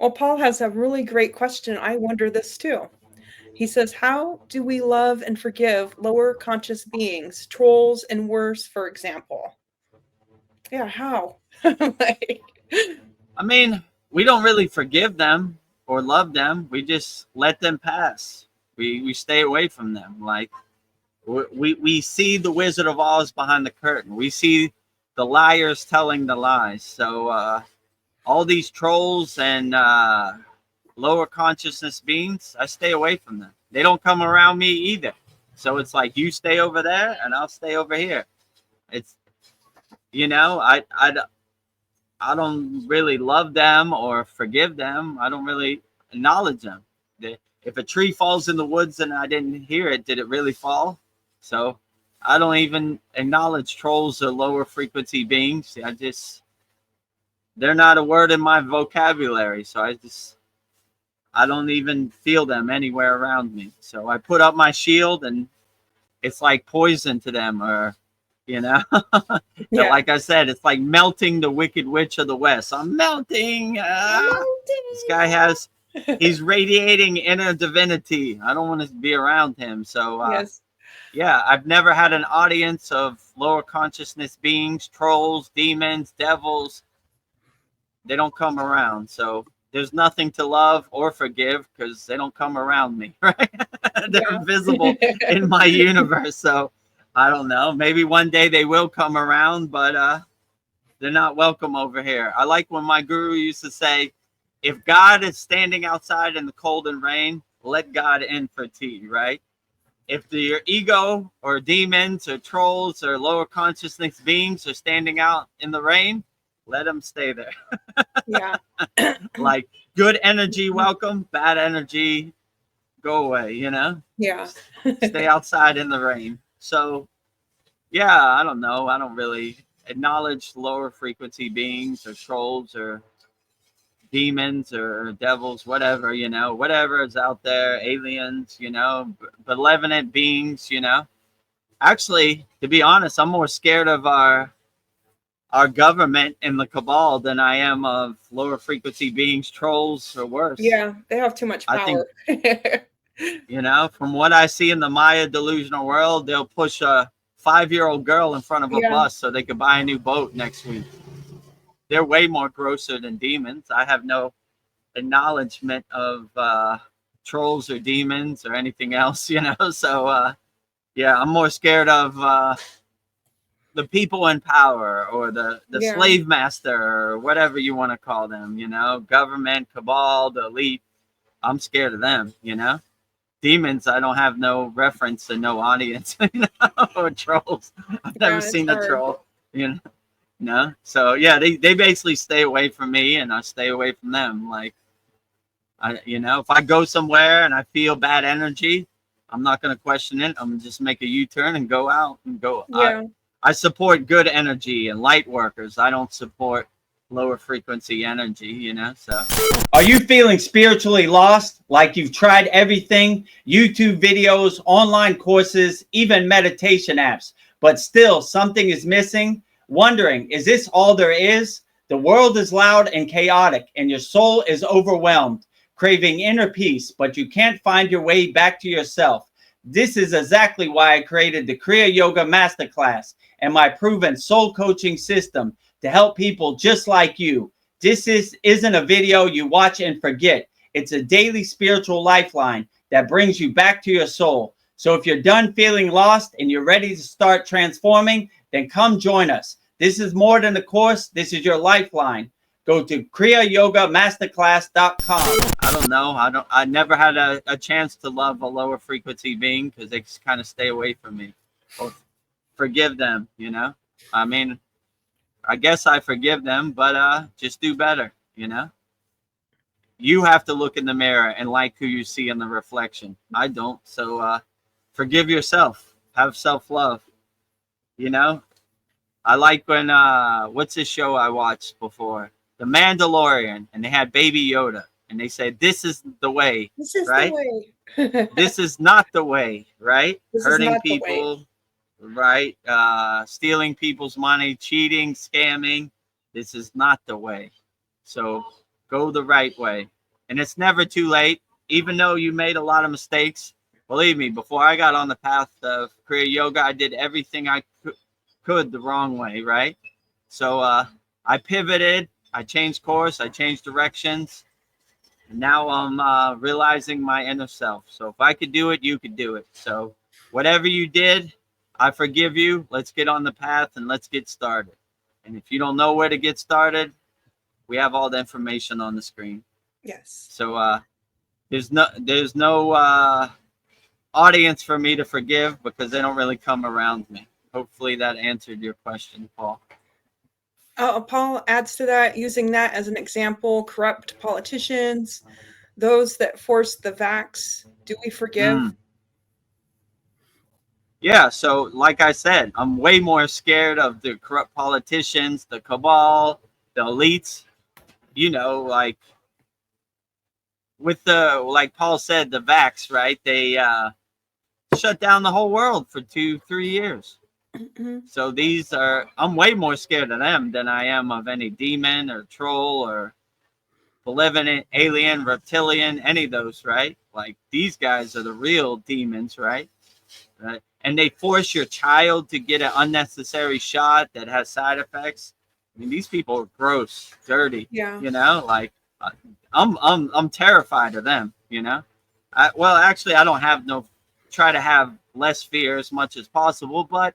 Well, Paul has a really great question. I wonder this too. He says, how do we love and forgive lower conscious beings, trolls and worse, for example? Yeah, how? Like, I mean, we don't really forgive them or love them. We just let them pass. We stay away from them. Like we see the Wizard of Oz behind the curtain. We see the liars telling the lies. So all these trolls and lower consciousness beings, I stay away from them. They don't come around me either. So it's like you stay over there and I'll stay over here. It's I don't really love them or forgive them. I don't really acknowledge them. If a tree falls in the woods and I didn't hear it, did it really fall? So I don't even acknowledge trolls or lower frequency beings. They're not a word in my vocabulary. So I don't even feel them anywhere around me. So I put up my shield and it's like poison to them, or yeah. like I said, it's like melting the Wicked Witch of the West. I'm melting. This guy he's radiating inner divinity. I don't want to be around him. So Yes. yeah, I've never had an audience of lower consciousness beings, trolls, demons, devils. They don't come around. So there's nothing to love or forgive because they don't come around me, right? They're invisible in my universe. So I don't know. Maybe one day they will come around, but they're not welcome over here. I like when my guru used to say, if God is standing outside in the cold and rain, let God in for tea, right? If your ego or demons or trolls or lower consciousness beings are standing out in the rain, let them stay there. Yeah. Like good energy, welcome. Bad energy, go away, Yeah. Stay outside in the rain. So yeah, I don't know. I don't really acknowledge lower frequency beings or trolls or demons or devils, whatever, whatever is out there, aliens, malevolent beings, Actually, to be honest, I'm more scared of our government and the cabal than I am of lower frequency beings, trolls, or worse. Yeah, they have too much I think, power. from what I see in the Maya delusional world, they'll push a 5-year-old girl in front of a Yeah. bus so they could buy a new boat next week. They're way more grosser than demons. I have no acknowledgement of trolls or demons or anything else, So yeah, I'm more scared of the people in power or the Yeah. slave master or whatever you want to call them, government, cabal, the elite. I'm scared of them, Demons, I don't have no reference and no audience, or trolls. I've never seen a troll, So yeah, they basically stay away from me and I stay away from them. Like, if I go somewhere and I feel bad energy, I'm not going to question it. I'm going to just make a U-turn and go out and go. Yeah. I support good energy and light workers. I don't support lower frequency energy, So are you feeling spiritually lost? Like you've tried everything, YouTube videos, online courses, even meditation apps, but still something is missing? Wondering, is this all there is? The world is loud and chaotic and your soul is overwhelmed, craving inner peace, but you can't find your way back to yourself. This is exactly why I created the Kriya Yoga Masterclass and my proven soul coaching system to help people just like you. This isn't a video you watch and forget. It's a daily spiritual lifeline that brings you back to your soul. So if you're done feeling lost and you're ready to start transforming, then come join us. This is more than a course. This is your lifeline. Go to kriyayogamasterclass.com. I don't know. I never had a chance to love a lower frequency being because they just kind of stay away from me or forgive them, I mean, I guess I forgive them, but just do better, You have to look in the mirror and like who you see in the reflection. I don't. So forgive yourself. Have self-love. I like when what's this show I watched before? The Mandalorian, and they had Baby Yoda, and they said, "This is the way." This is right? the way. This is not the way, right? This Hurting people, right? Stealing people's money, cheating, scamming. This is not the way. So Go the right way. And it's never too late. Even though you made a lot of mistakes, believe me, before I got on the path of Kriya Yoga, I did everything I could the wrong way, right? So I pivoted, I changed course, I changed directions. And now I'm realizing my inner self. So if I could do it, you could do it. So whatever you did, I forgive you. Let's get on the path and let's get started. And if you don't know where to get started, we have all the information on the screen. Yes. So there's no audience for me to forgive because they don't really come around me. Hopefully that answered your question, Paul. Paul adds to that, using that as an example, corrupt politicians, those that force the vax. Do we forgive? Yeah, so like I said, I'm way more scared of the corrupt politicians, the cabal, the elites, you know, like with like Paul said, the vax, right? They shut down the whole world for 2-3 years. Mm-hmm. So I'm way more scared of them than I am of any demon or troll or malevolent alien, reptilian, any of those, right? Like these guys are the real demons, right? And they force your child to get an unnecessary shot that has side effects. I mean, these people are gross, dirty. Yeah. You know, like I'm terrified of them. You know, well, actually, I don't have try to have less fear as much as possible, but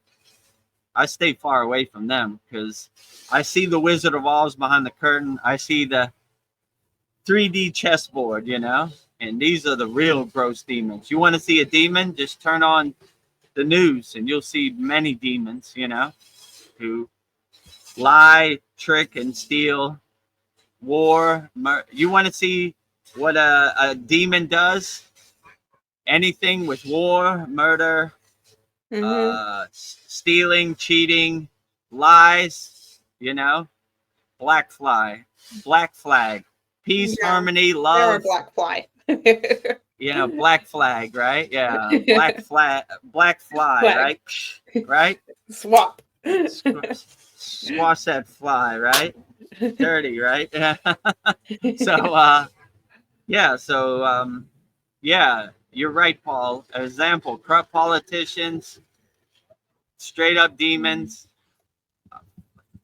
I stay far away from them because I see the Wizard of Oz behind the curtain. I see the 3D chessboard, you know, and these are the real gross demons. You want to see a demon? Just turn on the news and you'll see many demons, you know, who lie, trick, and steal, war. You want to see what a demon does? Anything with war, murder, stealing, cheating, lies, you know, black flag, peace, harmony, love. Black fly. You know, black flag, right? Yeah, black fly, right? Right? Swap. Squash that fly, right? Dirty, right? So, yeah, you're right, Paul. Example, corrupt politicians, straight up demons,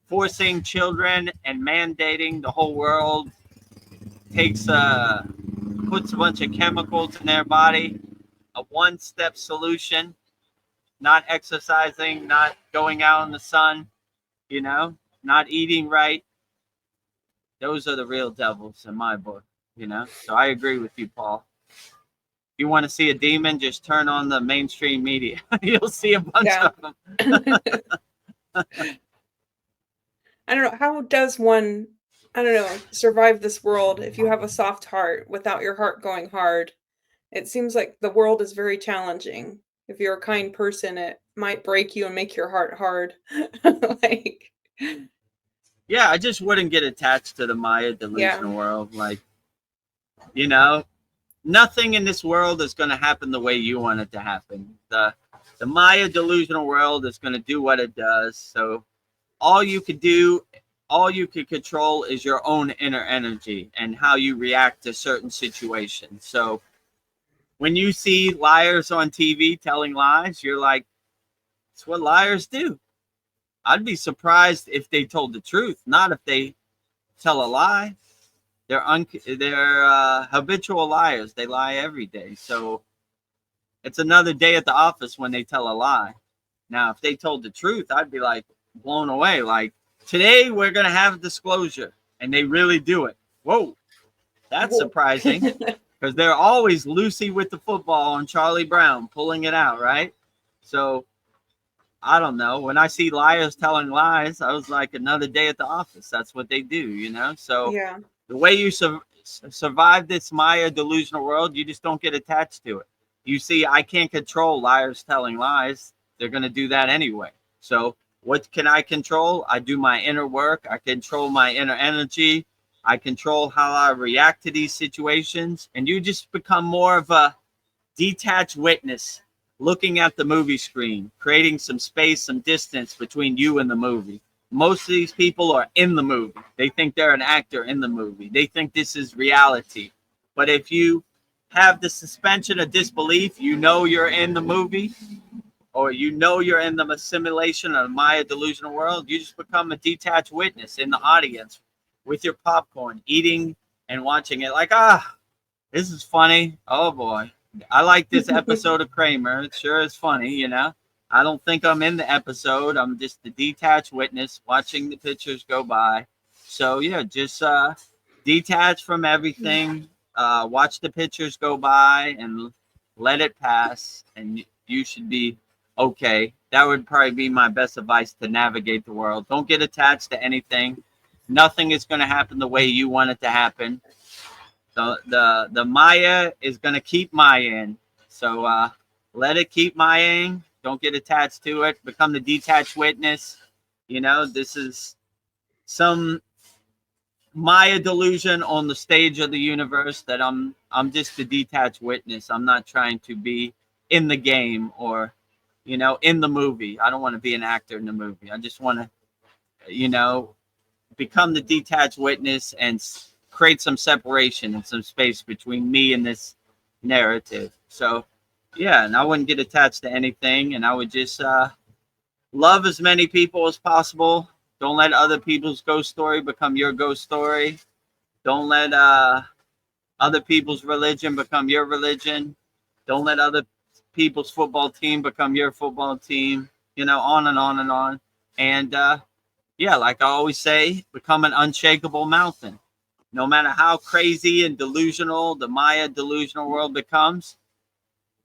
forcing children and mandating the whole world, puts a bunch of chemicals in their body, a one-step solution, not exercising, not going out in the sun, you know, not eating right. Those are the real devils in my book, you know. So I agree with you, Paul. If you want to see a demon, just turn on the mainstream media. You'll see a bunch of them. I don't know. How does one, survive this world if you have a soft heart without your heart going hard? It seems like the world is very challenging. If you're a kind person, it might break you and make your heart hard. Yeah, I just wouldn't get attached to the Maya delusional world. Like, you know, nothing in this world is going to happen the way you want it to happen. The Maya delusional world is going to do what it does. So all you could control is your own inner energy and how you react to certain situations. So when you see liars on TV telling lies, you're like, it's what liars do. I'd be surprised if they told the truth, not if they tell a lie. They're habitual liars. They lie every day. So it's another day at the office when they tell a lie. Now, if they told the truth, I'd be like blown away. Like, today we're going to have disclosure. And they really do it. Whoa, that's surprising. Because they're always Lucy with the football and Charlie Brown pulling it out, right? So I don't know. When I see liars telling lies, I was like, another day at the office. That's what they do, you know? So the way you survive this Maya delusional world, you just don't get attached to it. You see, I can't control liars telling lies. They're going to do that anyway. So what can I control? I do my inner work. I control my inner energy. I control how I react to these situations. And you just become more of a detached witness, looking at the movie screen, creating some space, some distance between you and the movie, most of these people are in the movie. They think they're an actor in the movie. They think this is reality. But if you have the suspension of disbelief, you know you're in the movie, or you know you're in the simulation of Maya delusional world, you just become a detached witness in the audience with your popcorn, eating and watching it like, this is funny. Oh boy. I like this episode of Kramer. It sure is funny, you know. I don't think I'm in the episode. I'm just the detached witness watching the pictures go by. So yeah, just detach from everything. Watch the pictures go by and let it pass, and you should be okay. That would probably be my best advice to navigate the world. Don't get attached to anything. Nothing is going to happen the way you want it to happen. The Maya is going to keep Mayaing. So let it keep Mayaing. Don't get attached to it. Become the detached witness. You know, this is some Maya delusion on the stage of the universe that I'm just a detached witness. I'm not trying to be in the game or, you know, in the movie. I don't want to be an actor in the movie. I just want to, you know, become the detached witness and create some separation and some space between me and this narrative. So yeah, and I wouldn't get attached to anything, and I would just love as many people as possible. Don't let other people's ghost story become your ghost story. Don't let other people's religion become your religion. Don't let other people's football team become your football team. You know, on and on and on. And yeah, like I always say, become an unshakable mountain. No matter how crazy and delusional the Maya delusional world becomes,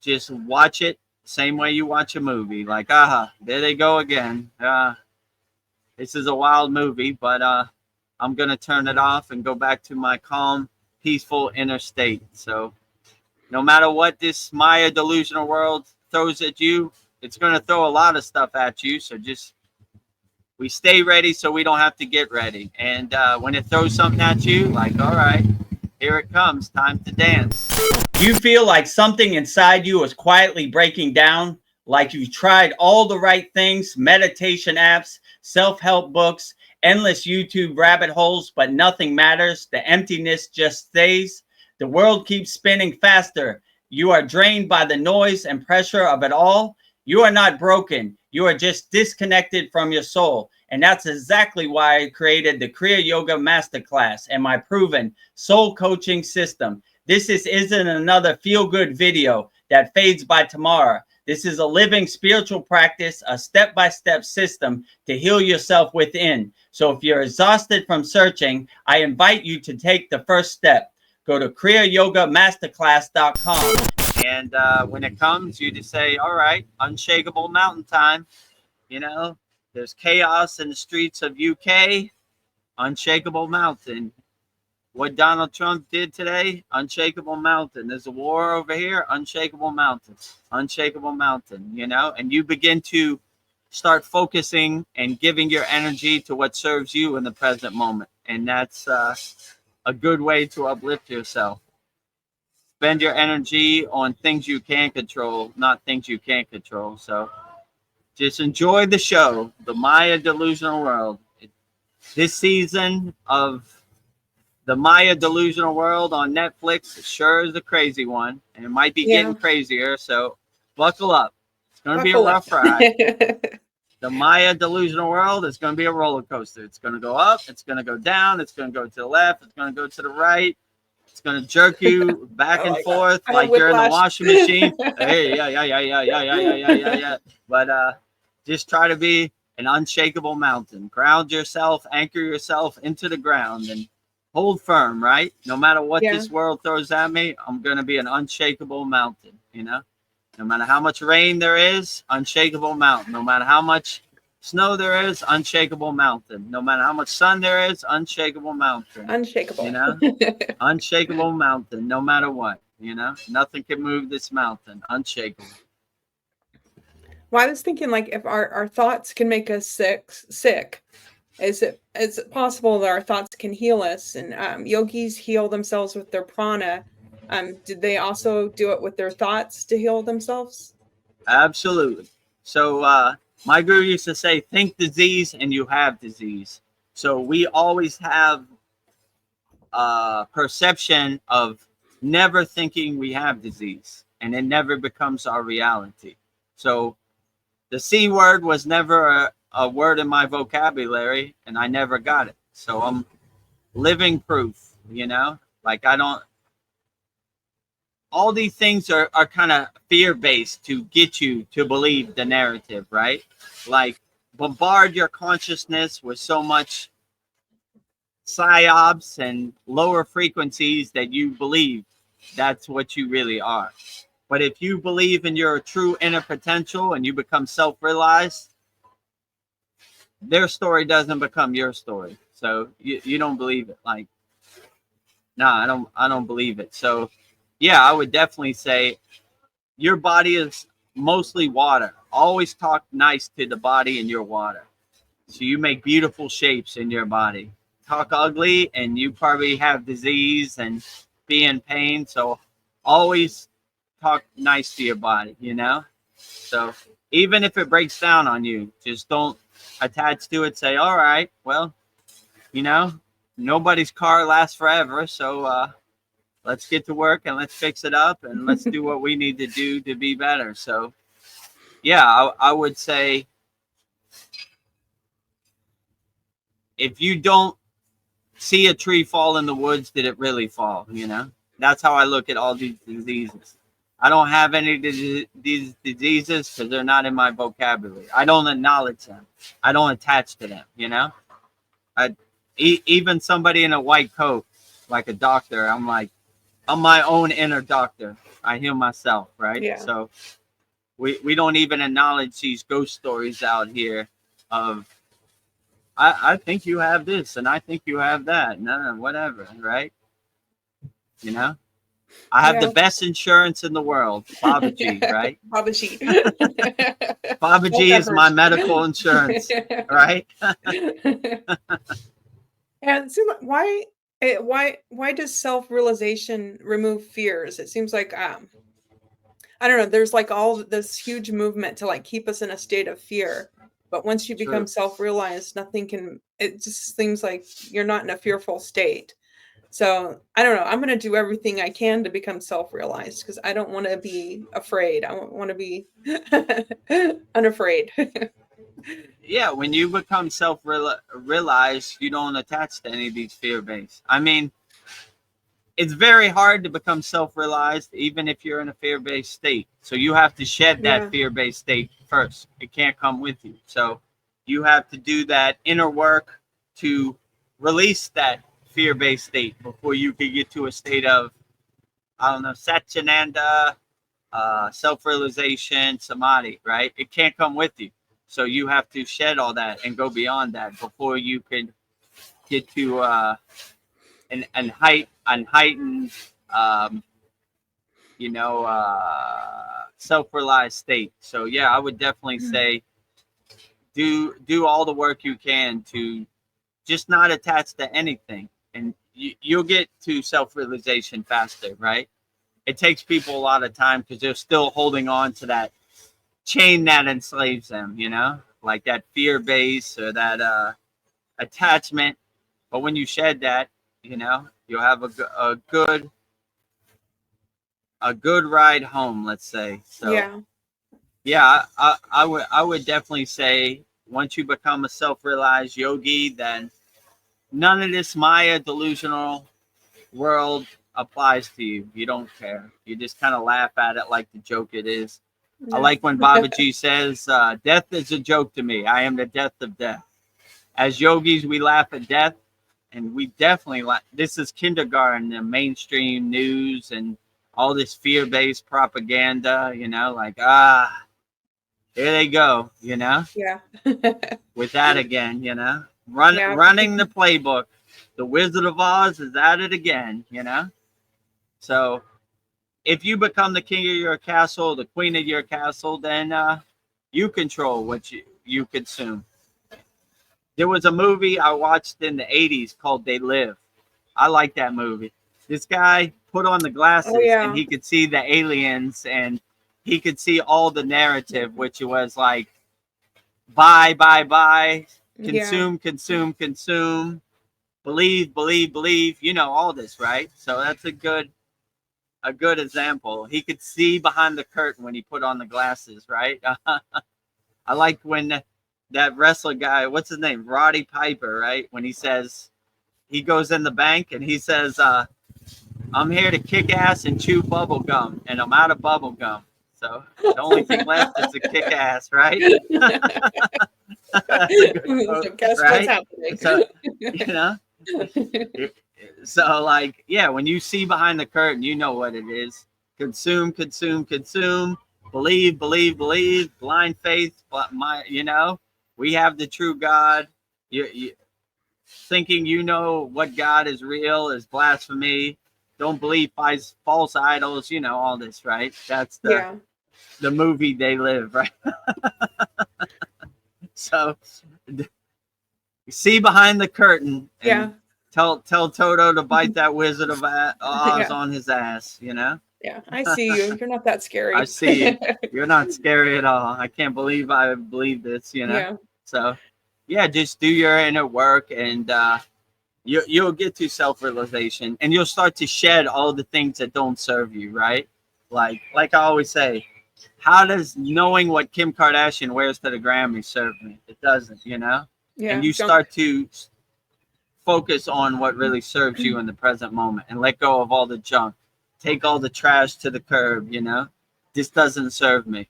just watch it same way you watch a movie. Like, there they go again. This is a wild movie, but I'm going to turn it off and go back to my calm, peaceful inner state. So no matter what this Maya delusional world throws at you, it's going to throw a lot of stuff at you. So just we stay ready so we don't have to get ready. And when it throws something at you, like, all right, here it comes, time to dance. You feel like something inside you is quietly breaking down, like you've tried all the right things, meditation apps, self-help books, endless YouTube rabbit holes, but nothing matters. The emptiness just stays. The world keeps spinning faster. You are drained by the noise and pressure of it all. You are not broken. You are just disconnected from your soul. And that's exactly why I created the Kriya Yoga Masterclass and my proven soul coaching system. This isn't another feel-good video that fades by tomorrow. This is a living spiritual practice, a step-by-step system to heal yourself within. So if you're exhausted from searching, I invite you to take the first step. Go to kriyayogamasterclass.com. And when it comes, you just say, all right, unshakable mountain time. You know, there's chaos in the streets of UK, unshakable mountain. What Donald Trump did today, unshakable mountain. There's a war over here, unshakable mountain, unshakable mountain, you know, and you begin to start focusing and giving your energy to what serves you in the present moment. And that's a good way to uplift yourself. Spend your energy on things you can control, not things you can't control. So just enjoy the show, The Maya Delusional World. This season of The Maya Delusional World on Netflix sure is a crazy one, and it might be getting crazier. So buckle up. It's going to be a rough ride. The Maya Delusional World is going to be a roller coaster. It's going to go up. It's going to go down. It's going to go to the left. It's going to go to the right. It's going to jerk you back and forth like you're in the washing machine. Hey, yeah. But just try to be an unshakable mountain. Ground yourself, anchor yourself into the ground, and hold firm, right? No matter what this world throws at me, I'm going to be an unshakable mountain, you know? No matter how much rain there is, unshakable mountain. No matter how much snow there is, unshakable mountain. No matter how much sun there is, unshakable mountain. Unshakable. You know? Unshakable mountain, no matter what, you know? Nothing can move this mountain. Unshakable. Well, I was thinking, like, if our thoughts can make us sick, is it possible that our thoughts can heal us? And yogis heal themselves with their prana. Did they also do it with their thoughts to heal themselves? Absolutely. So My guru used to say, think disease and you have disease. So we always have a perception of never thinking we have disease, and it never becomes our reality. So the C word was never a word in my vocabulary, and I never got it. So I'm living proof, you know? Like I don't, all these things are kind of fear-based to get you to believe the narrative, right? Like bombard your consciousness with so much psyops and lower frequencies that you believe that's what you really are. But if you believe in your true inner potential and you become self-realized, their story doesn't become your story. So you don't believe it. Like, no, I don't believe it. So yeah, I would definitely say your body is mostly water. Always talk nice to the body and your water. So you make beautiful shapes in your body. Talk ugly and you probably have disease and be in pain. So always talk nice to your body, you know? So even if it breaks down on you, just don't attach to it. Say, all right, well, you know, nobody's car lasts forever. So let's get to work and let's fix it up and let's do what we need to do to be better. So yeah, I would say if you don't see a tree fall in the woods, did it really fall? You know, that's how I look at all these diseases. I don't have any these diseases because they're not in my vocabulary. I don't acknowledge them. I don't attach to them. You know, even somebody in a white coat, like a doctor, I'm like, I'm my own inner doctor. I heal myself, right? Yeah. So we don't even acknowledge these ghost stories out here of I think you have this and I think you have that. No, whatever, right? You know? I have the best insurance in the world, Babaji, right? Babaji. Babaji is my medical insurance, right? And so why does self-realization remove fears? It seems like I don't know, there's like all this huge movement to like keep us in a state of fear. But once you become self-realized, it just seems like you're not in a fearful state. So I don't know. I'm going to do everything I can to become self-realized because I don't want to be afraid. I want to be unafraid. Yeah, when you become self-realized, you don't attach to any of these fear-based. I mean, it's very hard to become self-realized even if you're in a fear-based state. So you have to shed that fear-based state first. It can't come with you. So you have to do that inner work to release that fear-based state before you can get to a state of, I don't know, Satchinanda, self-realization, samadhi, right? It can't come with you. So you have to shed all that and go beyond that before you can get to an heightened, self-realized state. So yeah, I would definitely say do all the work you can to just not attach to anything, and you'll get to self-realization faster, right? It takes people a lot of time because they're still holding on to that chain that enslaves them, you know, like that fear base or that attachment. But when you shed that, you know, you'll have a good ride home, let's say. So yeah, I would definitely say once you become a self-realized yogi, then none of this Maya delusional world applies to you. You don't care. You just kind of laugh at it like the joke it is. I like when Babaji says, death is a joke to me. I am the death of death. As yogis, we laugh at death, and we definitely laugh. This is kindergarten, the mainstream news and all this fear-based propaganda, you know, like, here they go, you know? Yeah. With that again, you know? Running the playbook. The Wizard of Oz is at it again, you know? So if you become the king of your castle, the queen of your castle, then you control what you consume. There was a movie I watched in the 80s called They Live. I like that movie. This guy put on the glasses and he could see the aliens and he could see all the narrative, which was like buy, Yeah. consume, believe, you know, all this, right? So that's a good example. He could see behind the curtain when he put on the glasses, right? I like when that wrestler guy, what's his name? Roddy Piper, right? When he says, he goes in the bank and he says, I'm here to kick ass and chew bubble gum, and I'm out of bubble gum. So the only thing left is to kick ass, right? That's a good quote, So guess what's right? happening? So, you know, so like, yeah, when you see behind the curtain, you know what it is. Consume, believe, blind faith, but you know, we have the true God. You thinking you know what God is real is blasphemy. Don't believe false idols, you know, all this, right? That's Yeah. the movie they live, right? So see behind the curtain and Yeah. tell Toto to bite that Wizard of Oz Yeah. on his ass, you know? Yeah. I see you. You're not that I scary. see you. You're not scary at all. I can't believe I believe this, you know? Yeah. So yeah, just do your inner work, and you'll get to self-realization, and you'll start to shed all the things that don't serve you, right? Like I always say, how does knowing what Kim Kardashian wears to the Grammy serve me? It doesn't, you know? Yeah. And you Junk. start to focus on what really serves you in the present moment and let go of all the junk. Take all the trash to the curb, you know? This doesn't serve me.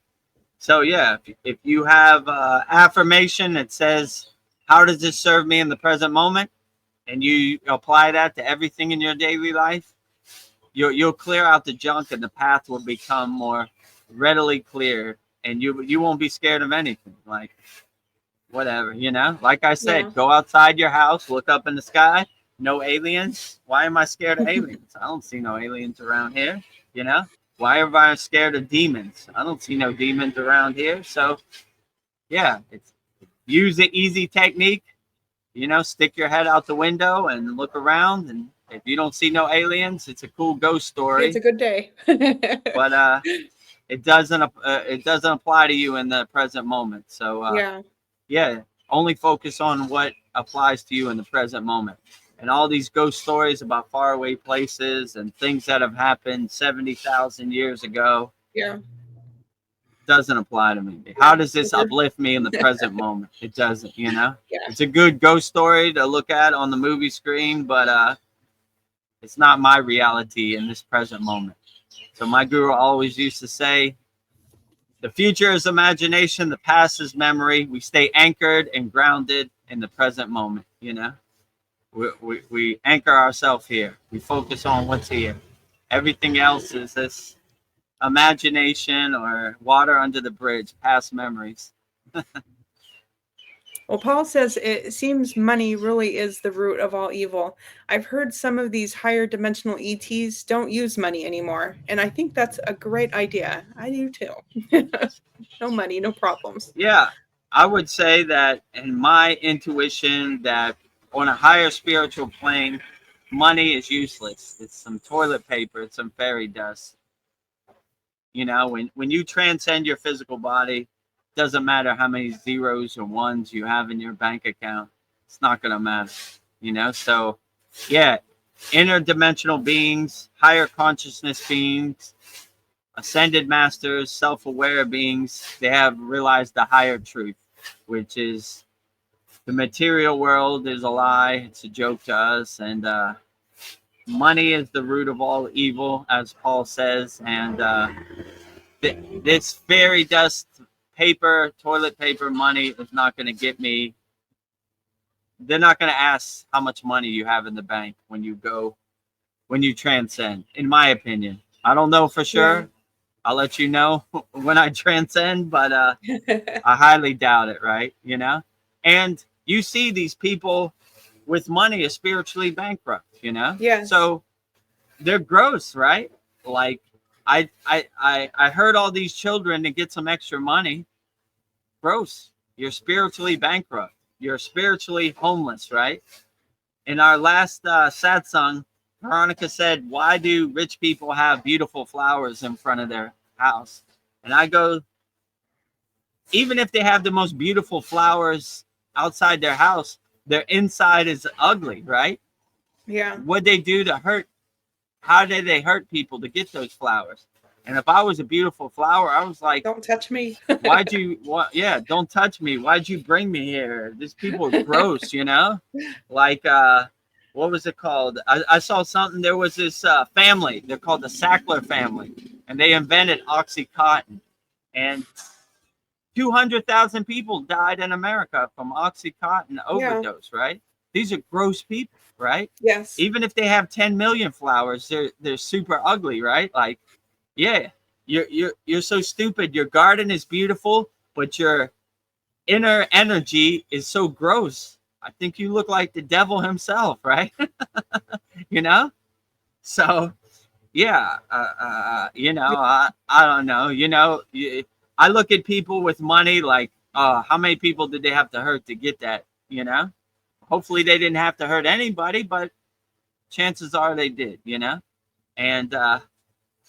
So yeah, if you have affirmation that says, how does this serve me in the present moment? And you apply that to everything in your daily life, you'll clear out the junk, and the path will become more readily clear, and you won't be scared of anything. Like, whatever, you know, like I said, Yeah. go outside your house, look up in the sky, no aliens. Why am I scared of aliens? I don't see no aliens around here, you know. Why am I scared of demons? I don't see no demons around here. So yeah, it's use the easy technique, you know, stick your head out the window and look around, and if you don't see no aliens, it's a cool ghost It's story. a good day. But it doesn't apply to you in the present moment. So Yeah. yeah, only focus on what applies to you in the present moment. And all these ghost stories about faraway places and things that have happened 70,000 years ago Yeah. doesn't apply to me. How does this uplift me in the present moment? It doesn't, you know? Yeah. It's a good ghost story to look at on the movie screen, but it's not my reality in this present moment. So my guru always used to say, the future is imagination, the past is memory. We stay anchored and grounded in the present moment, you know? We anchor ourselves here. We focus on what's here. Everything else is this imagination or water under the bridge, past memories. Well, Paul says it seems money really is the root of all evil. I've heard some of these higher dimensional ETs don't use money anymore, and I think that's a great idea. I do too. No money, no problems. Yeah, I would say that in my intuition that on a higher spiritual plane, money is useless. It's some toilet paper, it's some fairy dust. You know, when you transcend your physical body, doesn't matter how many zeros or ones you have in your bank account. It's not going to matter, you know? So, yeah, interdimensional beings, higher consciousness beings, ascended masters, self-aware beings, they have realized the higher truth, which is the material world is a lie. It's a joke to us. And money is the root of all evil, as Paul says. And this fairy dust paper, toilet paper money is not going to get me. They're not going to ask how much money you have in the bank when you transcend, in my opinion. I don't know for sure. Yeah. I'll let you know when I transcend, but I highly doubt it, right? You know? And you see these people with money are spiritually bankrupt, you know? Yes. So they're gross, right? Like I heard all these children to get some extra money. Gross. You're spiritually bankrupt. You're spiritually homeless, right? In our last satsang, Veronica said, why do rich people have beautiful flowers in front of their house? And I go, even if they have the most beautiful flowers outside their house, their inside is ugly, right? Yeah. What they do to hurt, how did they hurt people to get those flowers? And if I was a beautiful flower, I was like, Don't touch me. why'd you, what? Yeah, don't touch me. Why'd you bring me here? These people are gross, you know? Like, what was it called? I saw something. There was this family. They're called the Sackler family, and they invented OxyContin. And 200,000 people died in America from OxyContin overdose, right? These are gross people, right? Yes. Even if they have 10 million flowers, they're super ugly, right? Like, yeah, you're so stupid. Your garden is beautiful, but your inner energy is so gross. I think you look like the devil himself, right? You know? So, yeah, you know, I don't know. You know, I look at people with money like, how many people did they have to hurt to get that? You know, hopefully they didn't have to hurt anybody, but chances are they did, you know? And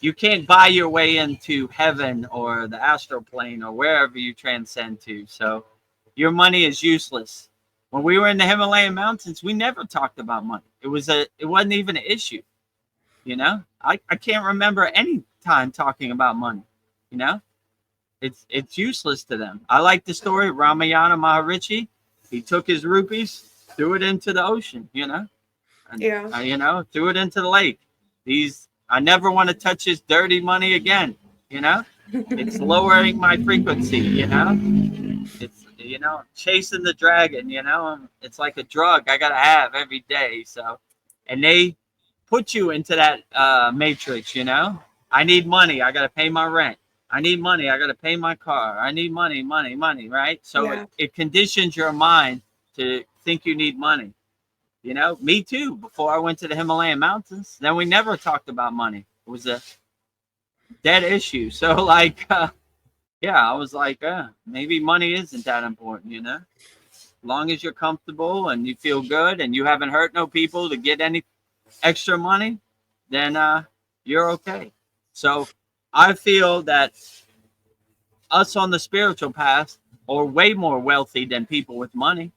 you can't buy your way into heaven or the astral plane or wherever you transcend to. So your money is useless. When we were in the Himalayan mountains, we never talked about money. It wasn't even an issue. You know, I can't remember any time talking about money. You know, it's useless to them. I like the story of Ramayana Maharishi. He took his rupees, threw it into the ocean, you know, and, you know, threw it into the lake. I never want to touch his dirty money again. You know, it's lowering my frequency. You know, it's, you know, chasing the dragon. You know, it's like a drug I gotta have every day. So, and they put you into that matrix. You know, I need money. I gotta pay my rent. I need money. I got to pay my car. I need money, money, money, right? So it conditions your mind to think you need money. You know, me too, before I went to the Himalayan mountains. Then we never talked about money. It was a dead issue. So, like, yeah, I was like, maybe money isn't that important, you know? As long as you're comfortable and you feel good and you haven't hurt no people to get any extra money, then you're okay. So I feel that us on the spiritual path are way more wealthy than people with money.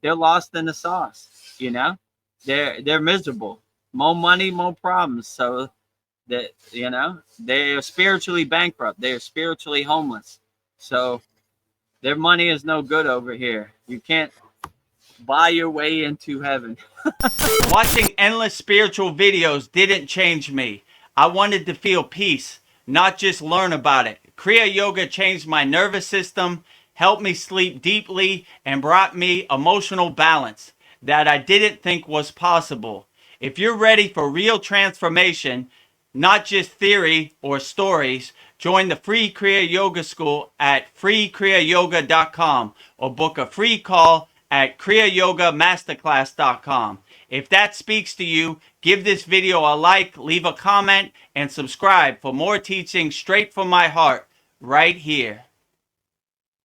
They're lost in the sauce, you know. They're miserable. More money, more problems. So that, you know, they are spiritually bankrupt. They are spiritually homeless. So their money is no good over here. You can't buy your way into heaven. Watching endless spiritual videos didn't change me. I wanted to feel peace, not just learn about it. Kriya Yoga changed my nervous system, helped me sleep deeply, and brought me emotional balance that I didn't think was possible. If you're ready for real transformation, not just theory or stories, join the free Kriya Yoga School at freekriyayogamasterclass.com or book a free call at kriyayogamasterclass.com. If that speaks to you, give this video a like, leave a comment, and subscribe for more teaching straight from my heart right here.